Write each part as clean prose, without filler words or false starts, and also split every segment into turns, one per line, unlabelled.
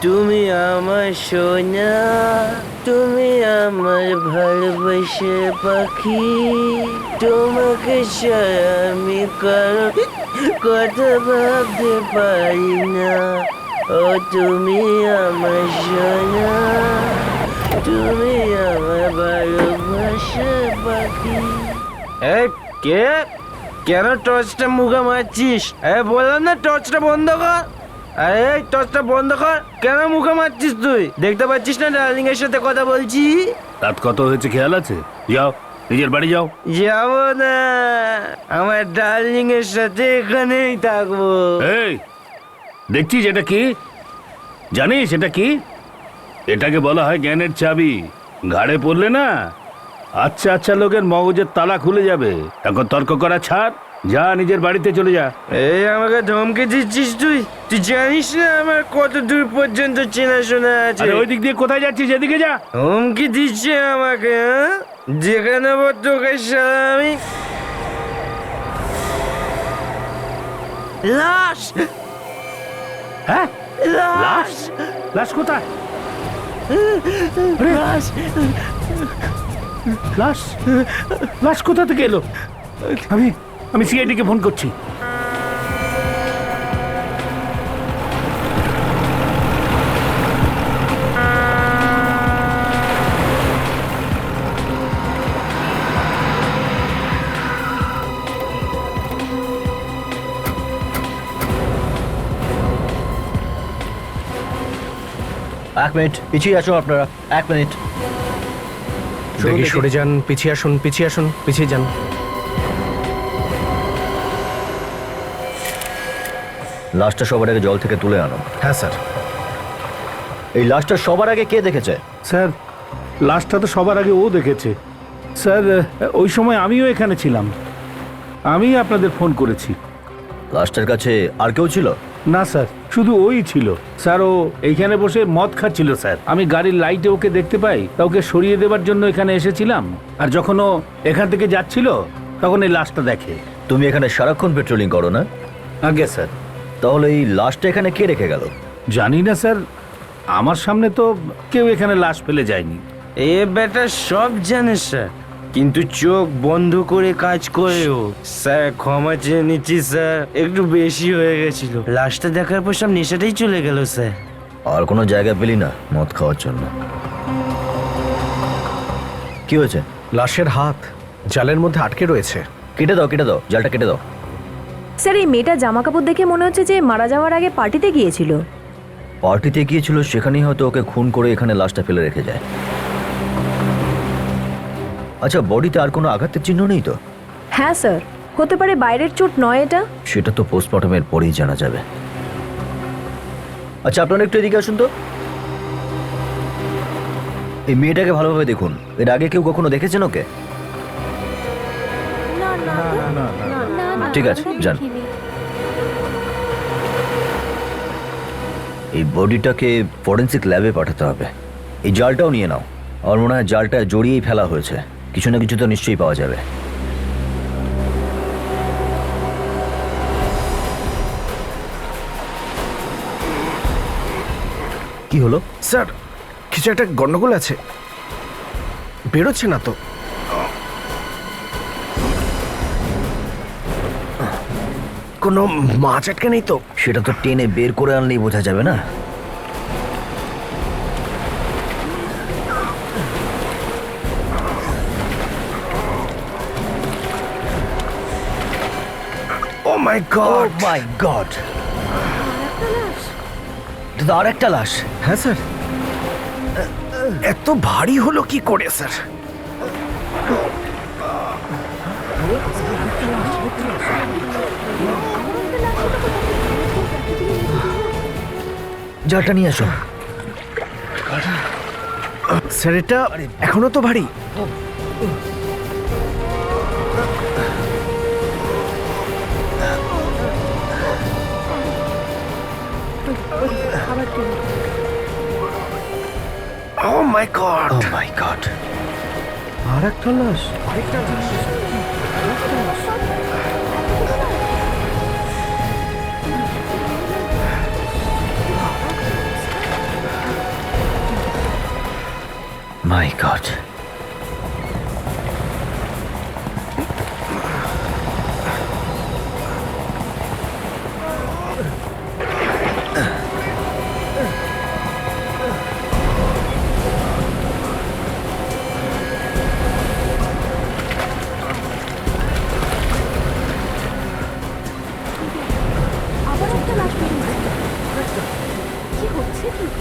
তুমি আমার সোনা, তুমি আমার ভালোবাসার পাখি, তোমাকে ছাড়া আমি কারো কথা ভাবতে পারি না। ও তুমি আমার সোনা, তুমি আমার ভালোবাসার পাখি। কে? কেন টর্চটা মুখে মারছিস? বললাম না টর্চটা বন্ধ কর। আরে টর্চটা বন্ধ কর। কেন মুখে মারছিস তুই? দেখতে পাচ্ছিস না ডার্লিং এর সাথে কথা বলছি?
রাত কত হয়েছে খেয়াল আছে? যাও নিজের বাড়ি যাও।
যাবো না, আমার ডার্লিং এর সাথে এখানেই থাকবো।
এই দেখছিস এটা কি? জানিস এটা কি? এটাকে বলা হয় জ্ঞানের চাবি। ঘাড়ে পড়লে না আচ্ছা আচ্ছা লোকের মগজের তালা খুলে যাবে। এখন তর্ক করা ছাড়, যা নিজের বাড়িতে চলে যা।
এই আমাকে ধমকে দিচ্ছিস তুই? তুই জানিস না আমার কত দূর পর্যন্ত চেনাশোনা আছে?
আরে ওই দিক দিয়ে কোথায় যাচ্ছিস? এদিকে যা।
ধমকি দিচ্ছে আমাকে? হ্যাঁ, দেখে নেবো তোকে শালা আমি। লাশ!
হ্যাঁ
লাশ!
লাশ কোথায়?
লাশ!
লাশ লাশ কোথা থেকে এলো? আমি সিআইডি কে ফোন করছি।
এক মিনিট পিছিয়ে আসুন আপনারা, এক মিনিট।
দেখি সরে যান, পিছিয়ে আসুন, পিছিয়ে আসুন, পিছিয়ে যান।
লাশটা সবার আগে জল থেকে তুলে আনো।
হ্যাঁ স্যার।
এই লাশটা সবার আগে কে দেখেছে?
স্যার লাশটা তো সবার আগে ও দেখেছে। স্যার ওই সময় আমিও এখানে ছিলাম, আমি আপনাদের ফোন করেছি।
লাশটার কাছে আর কেউ ছিল?
না স্যার, শুধু ওই ছিল। স্যার ও এইখানে বসে মদ খাচ্ছিল স্যার। আমি গাড়ির লাইটে ওকে দেখতে পাই, তা ওকে সরিয়ে দেবার জন্য এখানে এসেছিলাম। আর যখন ও এখান থেকে যাচ্ছিল তখন এই লাশটা দেখে।
তুমি এখানে সারাক্ষণ পেট্রোলিং করো না?
আগে স্যার।
তাহলে এই লাশটা এখানে কে রেখে গেল?
জানি না স্যার, আমার সামনে তো কেউ এখানে লাশ ফেলে যায়নি।
এ বেটা সব জানে স্যার, কিন্তু চোখ বন্ধ করে কাজ করেও। স্যার ক্ষমা চেয়ে নিচ্ছি স্যার, একটু বেশি হয়ে গেছিল। লাশটা দেখার পর সব নেশাটাই চলে গেল স্যার।
আর কোনো জায়গা পেলি না মদ খাওয়ার জন্য? কি হয়েছে?
লাশের হাত জালের মধ্যে আটকে রয়েছে।
কেটে দাও, কেটে দাও, জালটা কেটে দাও।
স্যার এই মেয়েটা জামা কাপড় দেখে মনে হচ্ছে যে মারা যাওয়ার আগে পার্টিতে গিয়েছিল।
পার্টিতে গিয়েছিল, সেখানেই হয়তো ওকে খুন করে এখানে লাশটা ফেলে রেখে যায়। আচ্ছা, বডিতে আর কোনো আঘাতের চিহ্ন নেই তো?
হ্যাঁ স্যার, হতে পারে বাইরের চোট নয় এটা।
সেটা তো পোস্টমর্টমের পরেই জানা যাবে। আচ্ছা আপনারা একটু এদিকে আসুন তো। এই মেয়েটাকে ভালোভাবে দেখুন, এর আগে কেউ কখনো দেখেছেন ওকে? ঠিক আছে, যান। এই বডিটাকে ফরেন্সিক ল্যাবে পাঠাতে হবে। এই জালটাও নিয়ে নাও। আমার মনে হয় জালটা জড়িয়েই ফেলা হয়েছে, কিছু না কিছু তো নিশ্চয়ই পাওয়া যাবে। কি হলো?
স্যার কিছু একটা গন্ডগোল আছে, বেরোচ্ছে না তো। কোনো মাছ আটকে নেই তো?
সেটা তো টেনে বের করে আনলেই বোঝা যাবে না?
ও মাই গড,
মাই গড, এটা আর একটা লাশ।
হ্যাঁ স্যার। এত ভারী হলো কি করে স্যার?
জালটা নিয়ে আসো।
স্যার এটা এখনো তো ভারী। ও মাই গড,
ও মাই গড,
আর একটা লাশ।
মাই গড।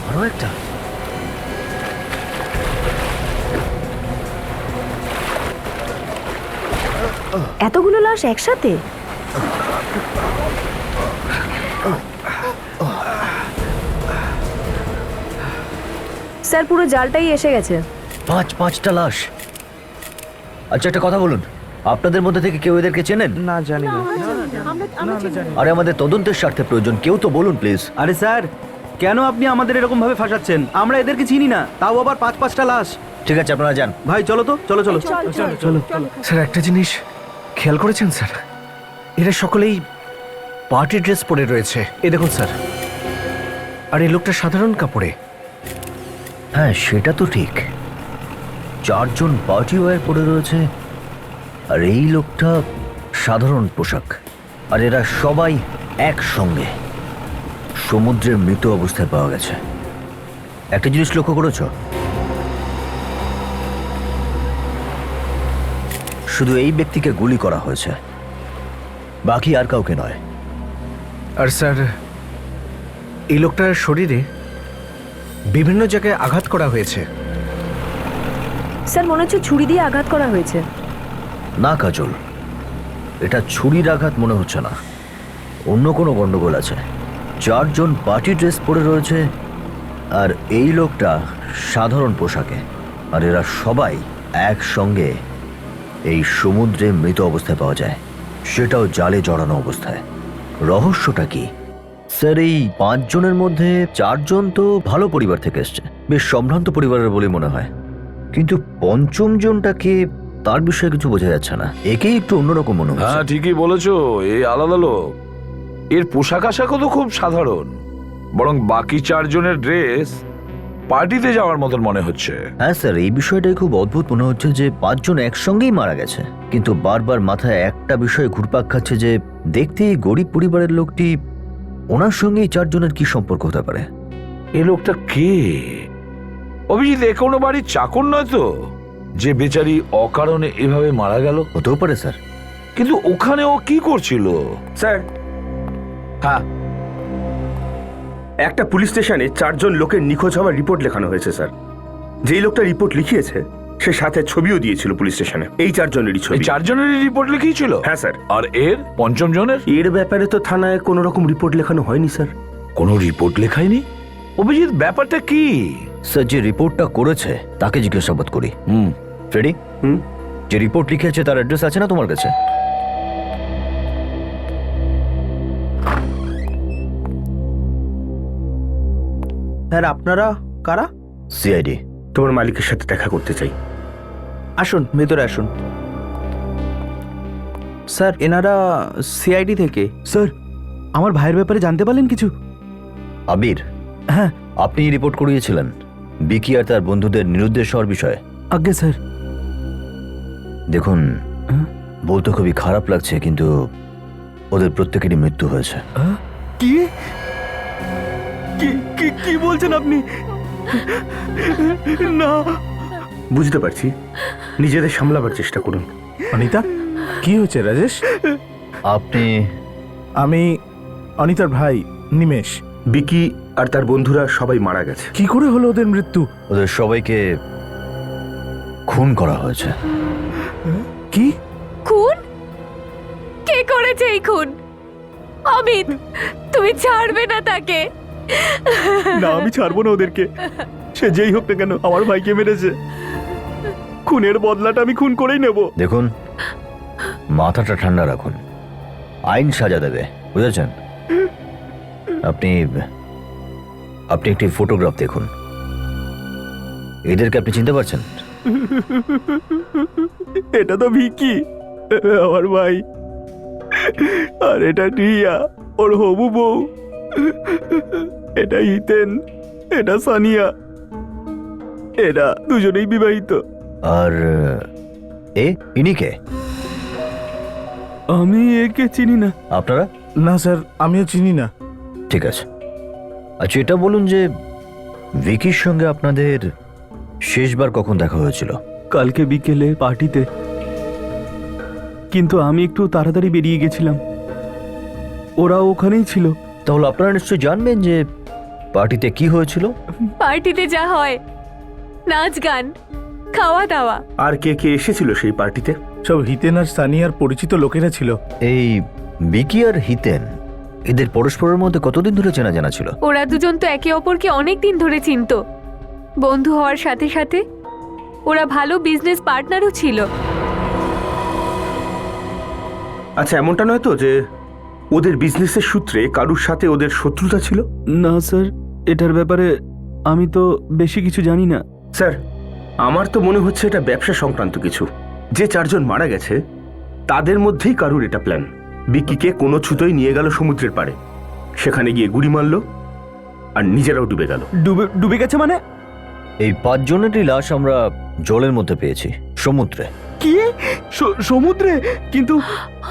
আরো একটা।
এতগুলো লাশ একসাথে? স্যার পুরো জালটাই এসে গেছে।
পাঁচটা লাশ। আচ্ছা একটা কথা বলুন, আপনাদের মধ্যে থেকে কেউ এদেরকে চেনেন?
না জানি না।
আরে আমাদের তদন্তের স্বার্থে প্রয়োজন, কেউ তো বলুন প্লিজ।
আরে স্যার, কেন আপনি আমাদের এরকম ভাবে ফাঁসাচ্ছেন? আমরা এদেরকে চিনি না, তাও আবার পাঁচটা লাশ।
ঠিক আছে আপনারা যান।
ভাই চলো তো, চলো চলো চলো।
স্যার একটা জিনিস খেয়াল করেছেন স্যার, এরা সকলেই পার্টি ড্রেস পরে রয়েছে। এই দেখুন স্যার, আর এই লোকটা সাধারণ কাপড়ে।
হ্যাঁ সেটা তো ঠিক, 4 জন পার্টি ওয়্যার পরে রয়েছে আর এই লোকটা সাধারণ পোশাক, আর এরা সবাই একসঙ্গে সমুদ্রের মৃত অবস্থায় পাওয়া গেছে। একটা জিনিস লক্ষ্য করেছো? শুধু এই ব্যক্তিকে গুলি করা হয়েছে, বাকি আর কাউকে নয়।
আর স্যার এই লোকটার শরীরে বিভিন্ন জায়গায় আঘাত করা হয়েছে।
স্যার মনে হচ্ছে ছুরি দিয়ে আঘাত করা হয়েছে।
না কাজল, এটা ছুরির আঘাত মনে হচ্ছে না, অন্য কোনো গন্ডগোল আছে। 4 জন পার্টি ড্রেস পরে রয়েছে আর এই লোকটা সাধারণ পোশাকে, আর এরা সবাই একসঙ্গে এই সমুদ্রে মৃত অবস্থায় পাওয়া যায়, সেটাও জালে জড়ানো অবস্থায়। রহস্যটা কি? স্যার এই 5 জনের মধ্যে 4 জন তো ভালো পরিবার থেকে এসছে, বেশ সম্ভ্রান্ত পরিবারের বলে মনে হয়, কিন্তু 5ম জনটাকে তার বিষয়ে কিছু বোঝা যাচ্ছে না, একেই একটু অন্যরকম মনে হচ্ছে।
হ্যাঁ ঠিকই বলেছো, এই আলাদা লোক। এর পোশাক আশাকও তো খুব সাধারণ, বরং বাকি 4 জনের ড্রেস পার্টিতে যাওয়ার মতন মনে হচ্ছে।
হ্যাঁ স্যার, এই বিষয়টাই খুব অদ্ভুত মনে হচ্ছে যে 5 জন একসঙ্গেই মারা গেছে, কিন্তু বারবার মাথায় একটা বিষয় ঘুরপাক খাচ্ছে যে দেখতে এই গরিব পরিবারের লোকটি, ওনার সঙ্গে এই 4 জনের কি সম্পর্ক হতে পারে?
এ লোকটা কে? অভিজিৎ এ কোনো বাড়ির চাকর নয় তো, যে বেচারি অকারণে এভাবে মারা গেল?
হতেও পারে স্যার।
কিন্তু ওখানে ও কি করছিল?
স্যার,
হ্যাঁ,
একটা পুলিশ স্টেশনে 4 জন লোকের নিখোঁজ হওয়ার রিপোর্ট লেখানো হয়েছে স্যার। যেই লোকটা রিপোর্ট লিখিয়েছে সে সাথে ছবিও দিয়েছিল পুলিশ স্টেশনে, এই 4 জনেরই
এই
ছবি।
4 জনেরই রিপোর্ট লিখিয়েছিল?
হ্যাঁ স্যার।
আর এর 5ম জনের
এর ব্যাপারে তো থানায় কোনো রকম রিপোর্ট লেখানো হয়নি স্যার।
কোনো রিপোর্ট লেখায়নি? অভিজিৎ ব্যাপারটা কি?
স্যার যে রিপোর্টটা করেছে তাকে জিজ্ঞাসাবাদ করি। ফ্রেডি, যে রিপোর্ট লিখেছে তার অ্যাড্রেস আছে না তোমার কাছে?
স্যার আপনারা কারা?
সিআইডি।
তোমার মালিকের সাথে দেখা করতে চাই।
আসুন ভেতরে আসুন। স্যার এনারা সিআইডি থেকে। স্যার আমার ভাইয়ের ব্যাপারে জানতে পারলেন কিছু?
আবির,
হ্যাঁ।
আপনি রিপোর্ট করিয়েছিলেন বিকি আর তার বন্ধুদের নিরুদ্দেশ হওয়ার বিষয়ে।
আজ্ঞে স্যার।
দেখুন, বলতে খুবই খারাপ লাগছে কিন্তু ওদের প্রত্যেকেরই মৃত্যু হয়েছে।
কি কি কি বলছেন আপনি? না।
বুঝতে পারছি, নিজেদের সামলাবার চেষ্টা করুন।
অনিতা, কি হয়েছে রাজেশ?
আপনি?
আমি অনিতার ভাই নিমেষ।
বিকি আর তার বন্ধুরা সবাই মারা গেছে।
কি করে হলো ওদের মৃত্যু?
ওদের সবাইকে খুন করা হয়েছে।
কি
খুন? কে করেছে এই খুন? অমিত, তুমি ছাড়বে না তাকে?
না, আমি ছাড়বো না ওদেরকে। সে যেই হোক না কেন আমার ভাইকে মেরেছে, খুনের বদলাটা আমি খুন করেই নেব।
দেখুন, মাথাটা ঠান্ডা রাখুন, আইন সাজা দেবে, বুঝেছেন? আপনি আপনি একটি ফটোগ্রাফ দেখুন, এদেরকে আপনি চিনতে পারছেন?
এটা তো ভিকি, আমার ভাই। আর এটা টিয়া, ওর হবু বউ। এটা হিতেন, এটা সানিয়া, এরা দুজনেই বিবাহিত।
আর ইনি কে?
আমি একে চিনি না।
আপনারা?
না স্যার, আমিও চিনি না।
ঠিক আছে। আচ্ছা, এটা বলুন যে ভিকির সঙ্গে আপনাদের শেষবার কখন দেখা হয়েছিল?
কালকে বিকেলে পার্টিতে, কিন্তু আমি একটু তাড়াতাড়ি বেরিয়ে গেছিলাম, ওরা ওখানেই ছিল।
তাহলে আপনারা নিশ্চয়ই জানবেন যে পার্টিতে কি হয়েছিল।
পার্টিতে যা হয়, নাচ গান, খাওয়া দাওয়া।
আর কে কে এসেছিল সেই পার্টিতে?
সব হিতেন আর সানিয়ার পরিচিত লোকেরা ছিল।
এই ভিকি আর হিতেন, এদের পরস্পরের মধ্যে কতদিন ধরে চেনা জানা ছিল?
ওরা দুজন তো একে অপরকে অনেক দিন ধরে চিনতো। বন্ধু হওয়ার সাথে সাথে ওরা ভালো বিজনেস পার্টনারও ছিল।
আচ্ছা, এমনটা নয় তো যে ওদের বিজনেসের সূত্রে কারুর সাথে ওদের শত্রুতা ছিল?
না স্যার, এটার ব্যাপারে আমি তো বেশি কিছু জানি না।
স্যার, আমার তো মনে হচ্ছে এটা ব্যবসা সংক্রান্ত কিছু। যে 4 জন মারা গেছে তাদের মধ্যেই কারুর এটা প্ল্যান। বিকিকে কোনো ছুতোই নিয়ে গেল সমুদ্রের পাড়ে, সেখানে গিয়ে গুড়ি মারল আর নিজেরাও ডুবে গেল।
ডুবে গেছে মানে?
এই 5 জনেরই লাশ আমরা জলের মধ্যে পেয়েছি, সমুদ্রে।
কি? সমুদ্রে? কিন্তু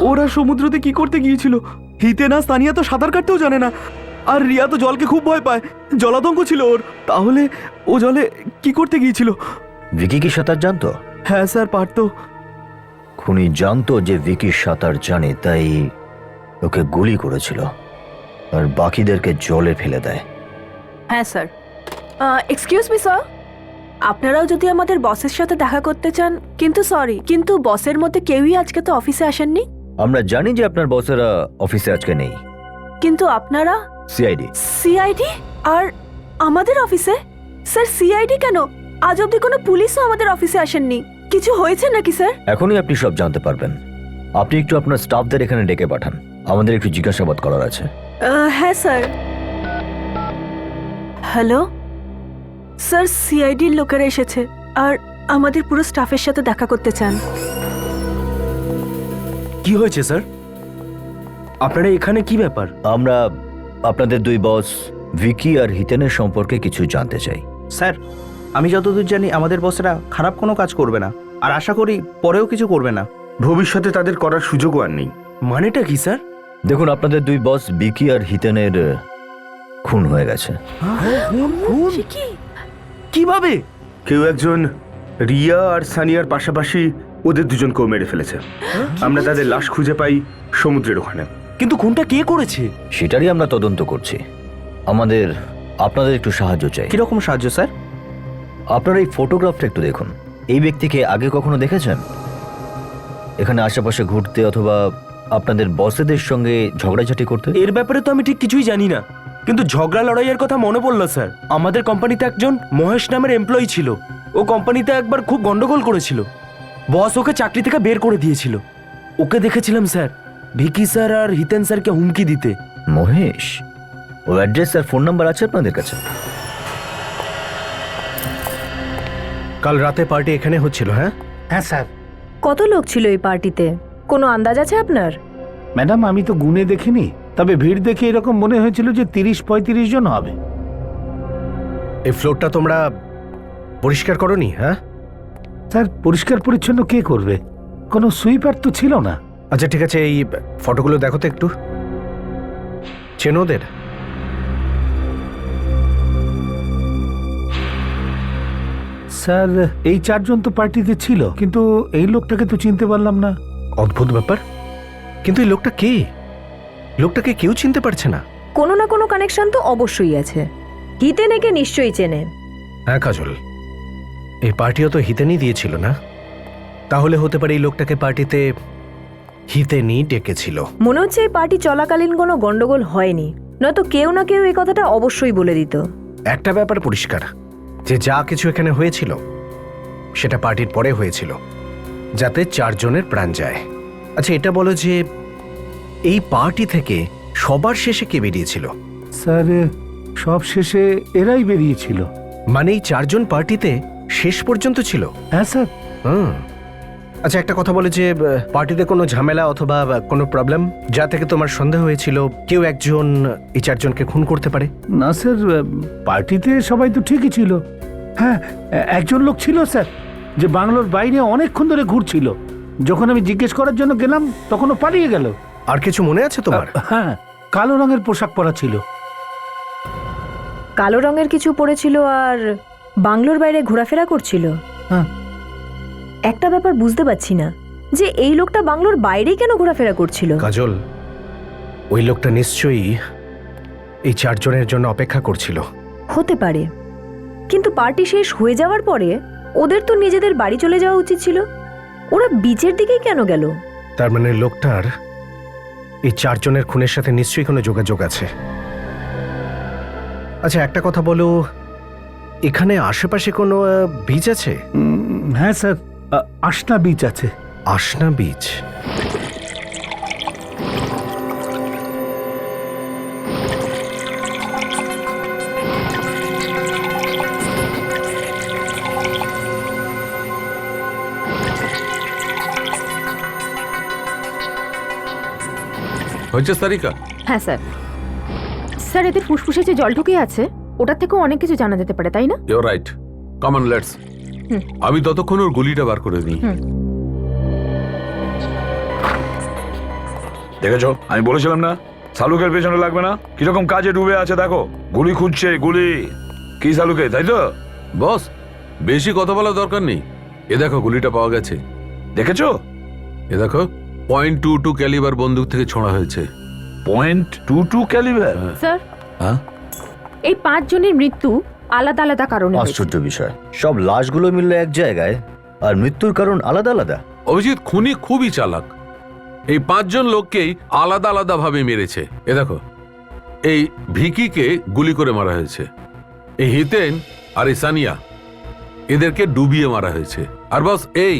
ওরা সমুদ্রতে কি করতে গিয়েছিল? হিতেন আর সানিয়া তো সাঁতার কাটতেও জানে না, আর রিয়া তো জলকে খুব ভয় পায়, জলাতঙ্ক ছিল ওর। তাহলে ও জলে কি করতে গিয়েছিল?
ভিকি কি সাঁতার জানতো?
হ্যাঁ স্যার, পারতো।
খুনি জানতো যে ভিকি সাঁতার জানে, তাই ওকে গুলি করেছিল আর বাকিদেরকে জলে ফেলে দেয়।
হ্যাঁ স্যার। এক্সকিউজ মি স্যার, আপনারাও যদি আমাদের বসের সাথে দেখা করতে চান, কিন্তু বসের মধ্যে কেউই আজকে তো অফিসে আসেননি।
আমরা জানি যে আপনার বসেরা অফিসে আজকে নেই।
কিন্তু আপনারা
সিআইডি।
সিআইডি? আর আমাদের অফিসে? স্যার, সিআইডি কেন? আজ অব্দি কোনো পুলিশও আমাদের অফিসে আসেননি। কিছু হয়েছে নাকি স্যার?
এখনই আপনি সব জানতে পারবেন। আপনি একটু আপনার স্টাফদের এখানে ডেকে পাঠান, আমাদের একটু জিজ্ঞাসাবাদ করার আছে।
হ্যাঁ স্যার। হ্যালো স্যার, সিআইডির লোকেরা এসেছে আর আমাদের পুরো স্টাফের সাথে দেখা করতে চান।
কি হয়েছে স্যার? আপনারা এখানে কি ব্যাপার?
আমরা আপনাদের 2 বস ভিকি আর হিতেনের সম্পর্কে কিছু জানতে চাই।
স্যার, আমি যতদূর জানি আমাদের বসেরা খারাপ কোনো কাজ করবে না, আর আশা করি পরেও কিছু করবে না।
ভবিষ্যতে তাদের করার সুযোগও আর নেই।
মানেটা কি স্যার?
দেখুন, আপনাদের 2 বস ভিকি আর হিতেনের খুন হয়ে গেছে।
কিভাবে?
কেউ একজন রিয়া আর সানিয়ার পাশাপাশি ওদের দুজনকেও মেরে ফেলেছে। আমরা তাদের লাশ খুঁজে পাই সমুদ্রের ওখানে।
কিন্তু খুনটা কে করেছে?
সেটারই আমরা তদন্ত করছি। আপনাদের একটু সাহায্য চাই।
কিরকম সাহায্য স্যার?
আপনারা এই ফটোগ্রাফটা একটু দেখুন। এই ব্যক্তিকে আগে কখনো দেখেছেন এখানে আশেপাশে ঘুরতে, অথবা আপনাদের বসেদের সঙ্গে ঝগড়াঝাটি করতে?
এর ব্যাপারে তো আমি ঠিক কিছুই জানি না, কিন্তু ঝগড়া লড়াইয়ের কথা মনে পড়লো স্যার। আমাদের কোম্পানিতে একজন মহেশ নামের এমপ্লয়ি ছিল। ও কোম্পানিতে একবার খুব গন্ডগোল করেছিল। বস ওকে চাকরি থেকে বের করে দিয়েছিল। ওকে দেখেছিলাম স্যার, ভিকি স্যার আর হিতেন স্যারকে হুমকি দিতে।
মহেশ? ওর অ্যাড্রেস আর ফোন নাম্বার আছে আপনাদের কাছে?
কাল রাতে পার্টি এখানে হচ্ছিল? হ্যাঁ
হ্যাঁ স্যার।
কত লোক ছিল এই পার্টিতে? কোনো আন্দাজ আছে আপনার?
ম্যাডাম, আমি তো গুনে দেখিনি, তবে ভিড় দেখে এরকম মনে হয়েছিল যে 30-35 জন হবে।
এই ফ্লোরটা তোমরা পরিষ্কার করনি? হ্যাঁ
স্যার, পরিষ্কার পরিচ্ছন্ন কে করবে? কোনো সুইপার তো ছিল না।
আচ্ছা ঠিক আছে, এই ফটোগুলো দেখো তো একটু। চেনো ওদের?
স্যার, এই 4 জন তো পার্টিতে ছিল, কিন্তু এই লোকটাকে তো চিনতে পারলাম না।
অদ্ভুত ব্যাপার। কিন্তু এই লোকটা কে? লোকটাকে কেউ চিনতে পারছে না।
কোনো না কোনো কানেকশন তো অবশ্যই আছে। হিতেন একে নিশ্চয়ই চেনে।
হ্যাঁ কাজল, এই পার্টিও তো হিতেনই দিয়েছিল না? তাহলে হতে পারে এই লোকটাকে পার্টিতে হিতেনই ডেকেছিল।
মনে হচ্ছে এই পার্টি চলাকালীন কোনো গন্ডগোল হয়নি, নয়তো কেউ না কেউ এই কথাটা অবশ্যই বলে দিত।
একটা ব্যাপার পরিষ্কার, যে যা কিছু এখানে হয়েছিল সেটা পার্টির পরে হয়েছিল, যাতে 4 জনের প্রাণ যায়। আচ্ছা এটা বলো যে এই পার্টি থেকে সবার শেষে কে বেরিয়েছিল?
স্যার, সব শেষে এরাই বেরিয়েছিল।
মানে এই 4 জন পার্টিতে শেষ পর্যন্ত ছিল?
হ্যাঁ স্যার।
আচ্ছা একটা কথা বলে যে পার্টিতে কোনো ঝামেলা অথবা কোনো প্রবলেম যা থেকে তোমার সন্দেহ হয়েছিল কেউ একজন এই 4 জনকে খুন করতে পারে?
না স্যার, পার্টিতে সবাই তো ঠিকই ছিল। হ্যাঁ, একজন লোক ছিল স্যার, যে বাংলোর বাইরে অনেকক্ষণ ধরে ঘুরছিল। যখন আমি জিজ্ঞেস করার জন্য গেলাম তখন ও পালিয়ে গেল।
আর কিছু মনে আছে তোমার?
হ্যাঁ, কালো রঙের পোশাক পরা ছিল।
কালো রঙের কিছু পরেছিল আর বাংলোর বাইরে ঘোরাফেরা করছিল।
হ্যাঁ।
একটা ব্যাপার বুঝতে পারছি না, যে এই লোকটা বাংলোর বাইরেই কেন ঘোরাফেরা করছিল?
কাজল, ওই লোকটা নিশ্চয়ই এই 4 জনের জন্য অপেক্ষা করছিল।
হতে পারে, কিন্তু পার্টি শেষ হয়ে যাওয়ার পরে ওদের তো নিজেদের বাড়ি চলে যাওয়া উচিত ছিল। ওরা বিচের দিকেই কেন গেল?
তার মানে লোকটার এই 4 জনের খুনের সাথে নিশ্চয়ই কোনো যোগাযোগ আছে। আচ্ছা, একটা কথা বলো, এখানে আশেপাশে কোনো বিচ আছে?
হ্যাঁ স্যার, আশনা বিচ আছে।
আশনা বিচ?
হয়েছে সারিকা?
হ্যাঁ স্যার। স্যার, এদের ফুসফুসে যে জল ঢুকে আছে ওটার থেকেও অনেক কিছু জানা যেতে পারে, তাই না?
Your right, common let's. আমি ততক্ষণ ওর গুলিটা বার করে নিই।
দেখেছো, আমি বলেছিলাম না শালুকের পেছনে লাগবে না? কিরকম কাজে ডুবে আছে দেখো, গুলি খুঁজছে, গুলি। কি শালুকে, তাই তো?
বস, বেশি কথা বলা দরকার নেই। এ দেখো, গুলিটা পাওয়া গেছে।
দেখেছো?
এ দেখো, .22 ক্যালিবার বন্দুক থেকে ছোঁড়া হয়েছে।
.22 ক্যালিবার?
স্যার,
হ্যাঁ,
এই 5 জনের মৃত্যু আলাদা আলাদা কারণে হয়েছে।
আশ্চর্য বিষয়, সব লাশগুলো মিললো এক জায়গায় আর মৃত্যুর কারণ আলাদা আলাদা।
অভিজিৎ খুনি খুবই চালাক। এই 5 জন লোককেই আলাদা আলাদা ভাবে মেরেছে। এ দেখো, এই ভিকিকে গুলি করে মারা হয়েছে, এই হিতেন আর এই সানিয়া এদেরকে ডুবিয়ে মারা হয়েছে। আর বস, এই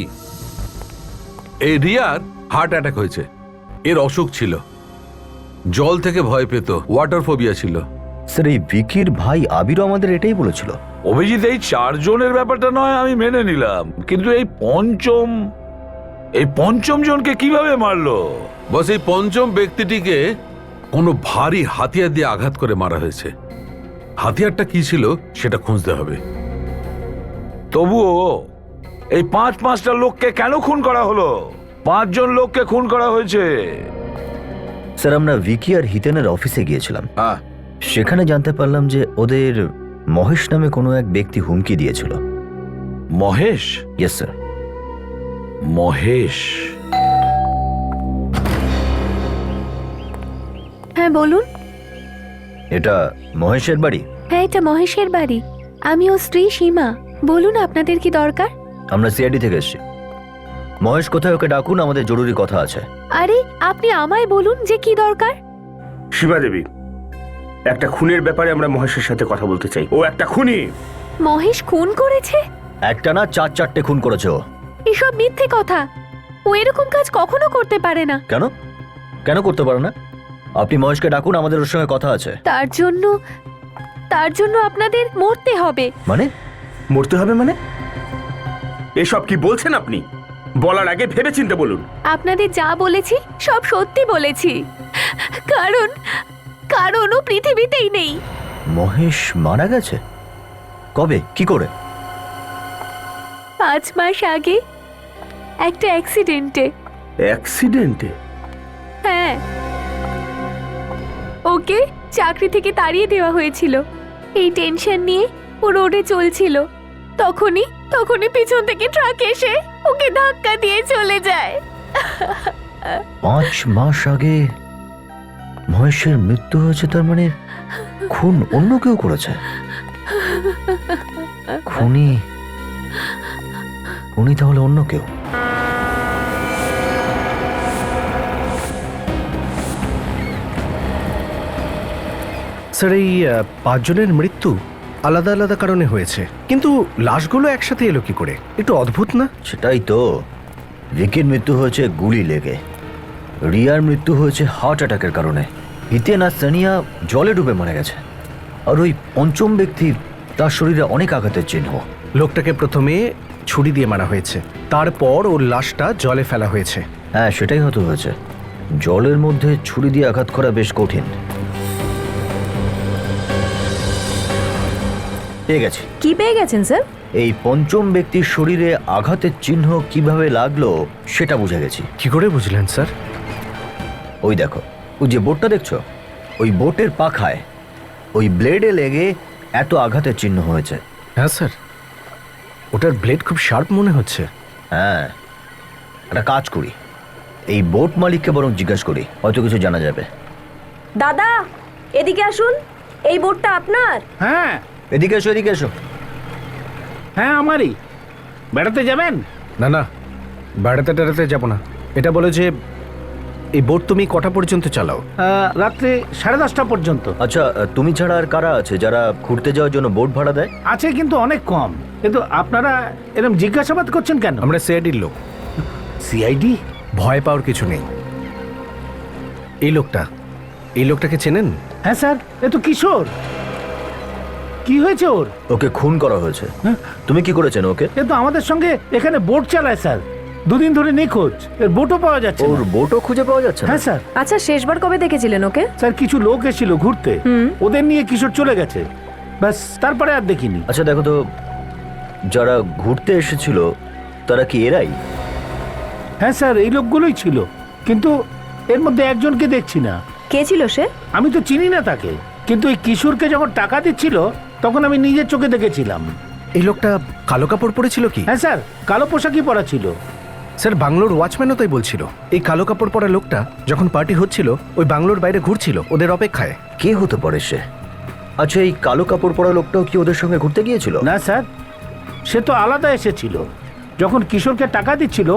রিয়ার হার্ট অ্যাটাক হয়েছে। এর অসুখ ছিল, জল থেকে ভয় পেত, ওয়াটার ফোবিয়া ছিল।
স্যার, এই ভিকির ভাই আবিরও আমাদের এটাই বলেছিল।
অভিজিৎ, এই 4 জনের ব্যাপারটা নয় আমি মেনে নিলাম, কিন্তু এই পঞ্চম জনকে কিভাবে মারলো?
বস, এই পঞ্চম ব্যক্তিটিকে কোনো ভারী হাতিয়ার দিয়ে আঘাত করে মারা হয়েছে। হাতিয়ারটা কি ছিল সেটা খুঁজতে হবে।
তবুও এই 5-5টা লোককে কেন খুন করা হলো? 5 জন লোককে খুন করা হয়েছে।
স্যার, আমরা ভিকি আর হিতেনের অফিসে গিয়েছিলাম।
হ্যাঁ,
সেখানে জানতে পারলাম যে ওদের মহেশ নামে কোনো এক ব্যক্তি হুমকি দিয়েছিল।
মহেশ?
Yes sir.
মহেশ?
হ্যাঁ বলুন।
এটা মহেশের বাড়ি?
হ্যাঁ, এটা মহেশের বাড়ি। আমি ও স্ত্রী সীমা। বলুন, আপনাদের কি দরকার?
আমরা সিআইডি থেকে এসেছি। মহেশ কোথায়, ওকে ডাকুন, আমাদের জরুরি কথা আছে।
আরে, আপনি আমায় বলুন যে কি দরকার।
শিবা দেবী, একটা খুনের ব্যাপারে আমরা মহেশের সাথে কথা বলতে চাই। ও একটা খুনি।
মহেশ খুন করেছে?
একটা না, 4-4টে খুন করেছে ও।
এসব মিথ্যে কথা। ও এরকম কাজ কখনো করতে পারে না।
কেন কেন করতে পারে না? আপনি মহেশকে ডাকুন, আমাদের ওর সঙ্গে কথা আছে।
তার জন্য আপনাদের মরতে হবে।
মানে?
মরতে হবে মানে? এসব কি বলছেন আপনি? বলার আগে ভেবেচিন্তে বলুন।
আপনাদের যা বলেছি সব সত্যি বলেছি, কারণ ও পৃথিবীতেই নেই।
মহেশ মারা গেছে? কবে, কি করে?
5 মাস আগে একটা অ্যাক্সিডেন্টে।
অ্যাক্সিডেন্টে?
হ্যাঁ, ওকে চাকরি থেকে তাড়িয়ে দেওয়া হয়েছিল। এই টেনশন নিয়ে ও রোডে চলছিল, তখনই পিছন থেকে ট্রাক এসে ওকে ধাক্কা দিয়ে চলে যায়।
5 মাস আগে মহেশের মৃত্যু হয়েছে, তার মানে খুন অন্য কেউ করেছে। খুনি তাহলে অন্য কেউ।
স্যার, এই 5 জনের মৃত্যু আলাদা আলাদা কারণে হয়েছে, কিন্তু লাশগুলো একসাথে এলো কি করে? একটু অদ্ভুত না?
সেটাই তো। ভিকির মৃত্যু হয়েছে গুলি লেগে, রিয়ার মৃত্যু হয়েছে হার্ট অ্যাটাকের কারণে, হিতেন আর সানিয়া জলে ডুবে মারা গেছে। আর ওই পঞ্চম ব্যক্তি, তার শরীরে অনেক আঘাতের চিহ্ন।
লোকটাকে প্রথমে ছুরি দিয়ে মারা হয়েছে, তারপর ওর লাশটা জলে ফেলা হয়েছে।
হ্যাঁ, সেটাই হয়তো হয়েছে। জলের মধ্যে ছুরি দিয়ে আঘাত করা বেশ কঠিন। পেয়ে গেছি।
কি পেয়ে গেছেন স্যার?
এই পঞ্চম ব্যক্তির শরীরে আঘাতের চিহ্ন কিভাবে লাগলো সেটা বুঝে গেছি।
কি করে বুঝলেন স্যার?
ওই দেখো, ওই যে বোটটা দেখছো, ওই বোটের পাখায় ওই ব্লেডে লেগে এত আঘাতের চিহ্ন হয়েছে।
হ্যাঁ স্যার, ওটার ব্লেড খুব শার্প মনে হচ্ছে।
হ্যাঁ, একটা কাজ করি, এই বোট মালিককে বরং জিজ্ঞাসা করি, হয়তো কিছু জানা যাবে।
দাদা এদিকে আসুন, এই বোটটা আপনার?
হ্যাঁ
এদিকে এসো, এদিকে এসো।
হ্যাঁ আমারই। বেড়াতে যাবেন?
না না, বেড়াতে টেড়াতে যাবো না। এটা বলে যে এই বোট তুমি কটা পর্যন্ত চালাও?
রাত্রে 10:30 পর্যন্ত।
আচ্ছা, তুমি ছাড়া আর কারা আছে যারা ঘুরতে যাওয়ার জন্য বোট ভাড়া দেয়?
আছে কিন্তু অনেক কম। কিন্তু আপনারা এরকম জিজ্ঞাসাবাদ করছেন কেন?
আমরা সিআইডির লোক।
সিআইডি?
ভয় পাওয়ার কিছু নেই। এই লোকটাকে চেনেন?
হ্যাঁ স্যার, এ তো কিশোর। কি হয়েছে ওর?
ওকে খুন করা হয়েছে। তুমি কি করেছেন ওকে?
এ তো আমাদের সঙ্গে এখানে বোট চালায় স্যার, 2 দিন ধরে নিখোঁজ। এর বোটও পাওয়া যাচ্ছে না।
ওর বোটও খুঁজে পাওয়া যাচ্ছে না?
হ্যাঁ স্যার।
আচ্ছা শেষবার কবে দেখেছিলেন ওকে?
স্যার কিছু লোক এসেছিল ঘুরতে, ওদের নিয়ে কিশোর চলে গেছে, ব্যাস তারপরে আর দেখিনি।
আচ্ছা দেখো তো, যারা ঘুরতে এসেছিল তারা কি এরাই?
হ্যাঁ স্যার, এই লোকগুলোই ছিল, কিন্তু এর মধ্যে একজনকে দেখছি না।
কে ছিল সে?
আমি তো চিনি না তাকে, কিন্তু এই কিশোরকে যখন টাকা দিচ্ছিল তখন আমি নিজের চোখে দেখেছিলাম।
এই লোকটা কালো কাপড় পরেছিল কি?
হ্যাঁ স্যার, কালো পোশাকই পরা ছিল।
স্যার বাংলোর ওয়াচম্যানও তাই বলছিল। এই কালো কাপড় পরা লোকটা যখন পার্টি হচ্ছিল ওই বাংলোর বাইরে ঘুরছিল ওদের অপেক্ষায়।
কে হতে পারে সে? আচ্ছা, এই কালো কাপড় পরা লোকটাও কি ওদের সঙ্গে ঘুরতে গিয়েছিল?
না স্যার, সে তো আলাদা এসেছিল। যখন কিশোরকে টাকা দিচ্ছিল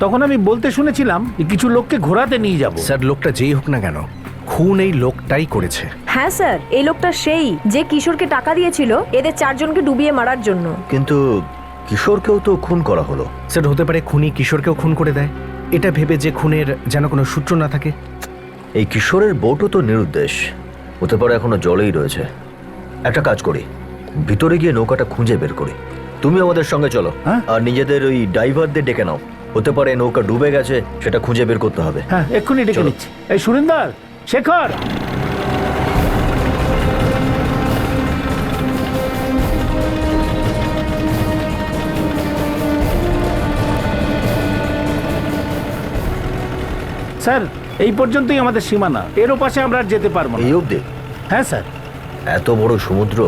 তখন আমি বলতে শুনেছিলাম যে কিছু লোককে ঘোরাতে নিয়ে যাব।
স্যার লোকটা যেই হোক না কেন, খুন এই লোকটাই করেছে।
হ্যাঁ স্যার, এই লোকটা সেই যে কিশোরকে টাকা দিয়েছিল এদের 4 জনকে ডুবিয়ে মারার জন্য।
কিন্তু কিশোরকেও তো খুন করা হলো।
স্যার হতে পারে খুনি কিশোরকেও খুন করে দেয়, এটা ভেবে যে খুনের যেন কোনো সূত্র না থাকে।
এই কিশোরের বোটও তো নিরুদ্দেশ, হতে পারে এখনো জলেই রয়েছে। একটা কাজ করি, ভিতরে গিয়ে নৌকাটা খুঁজে বের করি। তুমি আমাদের সঙ্গে চলো, আর নিজেদের ওই ড্রাইভারদের ডেকে নাও। হতে পারে নৌকা ডুবে গেছে, সেটা খুঁজে বের করতে হবে।
হ্যাঁ এক্ষুনি ডেকে
চলো।
নিচ্ছি। এই সুরিন্দর, শেখর, স্যার এই পর্যন্তই আমাদের সীমানা, এর পাশে আমরা আর যেতে পারবো না।
এই অবধি?
হ্যাঁ স্যার।
এত বড় সমুদ্র,